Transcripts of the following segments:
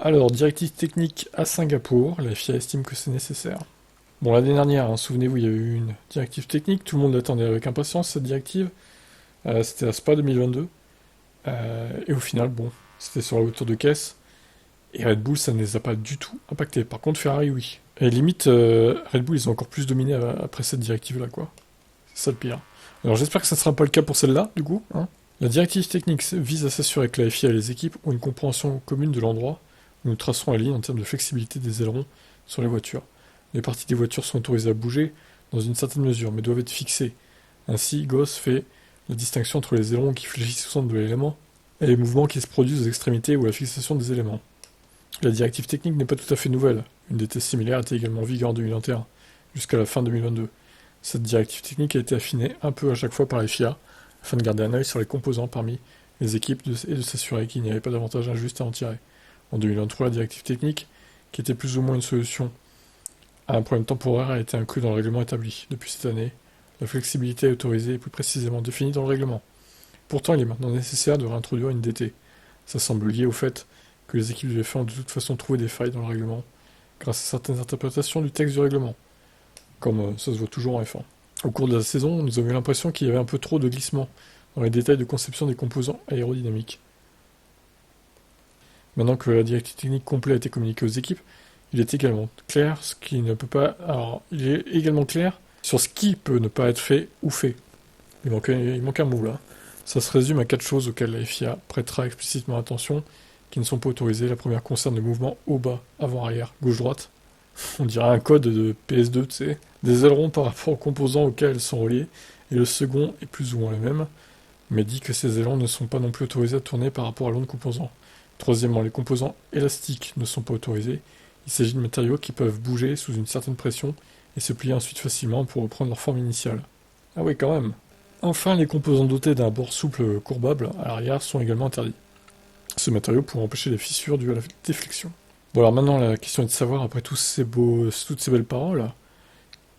Alors, directive technique à Singapour, la FIA estime que c'est nécessaire. Bon, l'année dernière, hein, souvenez-vous, il y a eu une directive technique, tout le monde l'attendait avec impatience, cette directive. C'était à Spa 2022. Et au final, bon, c'était sur la hauteur de caisse. Et Red Bull, ça ne les a pas du tout impactés. Par contre, Ferrari, oui. Et limite, Red Bull, ils ont encore plus dominé après cette directive-là, quoi. C'est ça le pire. Alors j'espère que ça ne sera pas le cas pour celle-là, du coup. Hein. La directive technique vise à s'assurer que la FIA et les équipes ont une compréhension commune de l'endroit où nous tracerons la ligne en termes de flexibilité des ailerons sur les voitures. Les parties des voitures sont autorisées à bouger dans une certaine mesure, mais doivent être fixées. Ainsi, Goss fait la distinction entre les ailerons qui fléchissent au centre de l'élément et les mouvements qui se produisent aux extrémités ou à la fixation des éléments. La directive technique n'est pas tout à fait nouvelle. Une des tests similaires était également en vigueur en 2021, jusqu'à la fin 2022. Cette directive technique a été affinée un peu à chaque fois par la FIA, afin de garder un œil sur les composants parmi les équipes et de s'assurer qu'il n'y avait pas d'avantage injuste à en tirer. En 2023, la directive technique, qui était plus ou moins une solution à un problème temporaire, a été inclue dans le règlement établi. Depuis cette année, la flexibilité est autorisée et plus précisément définie dans le règlement. Pourtant, il est maintenant nécessaire de réintroduire une DT. Ça semble lié au fait que les équipes du F1 ont de toute façon trouvé des failles dans le règlement, grâce à certaines interprétations du texte du règlement, comme ça se voit toujours en F1. Au cours de la saison, nous avons eu l'impression qu'il y avait un peu trop de glissement dans les détails de conception des composants aérodynamiques. Maintenant que la directive technique complète a été communiquée aux équipes, il est également clair ce qui ne peut pas. Alors, il est également clair sur ce qui peut ne pas être fait ou fait. Il manque un mot là. Ça se résume à 4 choses auxquelles la FIA prêtera explicitement attention, qui ne sont pas autorisées. La première concerne le mouvement haut-bas, avant-arrière, gauche-droite. On dirait un code de PS2, tu sais. Des ailerons par rapport aux composants auxquels elles sont reliées. Et le second est plus ou moins le même, mais dit que ces ailerons ne sont pas non plus autorisés à tourner par rapport à l'autre composant. Troisièmement, les composants élastiques ne sont pas autorisés. Il s'agit de matériaux qui peuvent bouger sous une certaine pression et se plier ensuite facilement pour reprendre leur forme initiale. Ah oui, quand même. Enfin, les composants dotés d'un bord souple courbable à l'arrière sont également interdits. Ce matériau pourrait empêcher les fissures dues à la déflexion. Bon alors maintenant, la question est de savoir, après toutes ces belles paroles,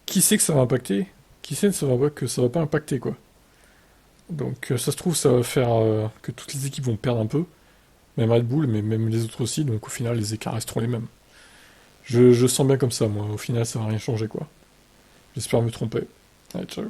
qui sait que ça va impacter? Qui sait que ça va pas impacter, quoi? Donc ça se trouve, ça va faire que toutes les équipes vont perdre un peu, même Red Bull, mais même les autres aussi, donc au final les écarts resteront les mêmes. Je sens bien comme ça, moi, au final ça va rien changer, quoi. J'espère me tromper. Allez, ciao.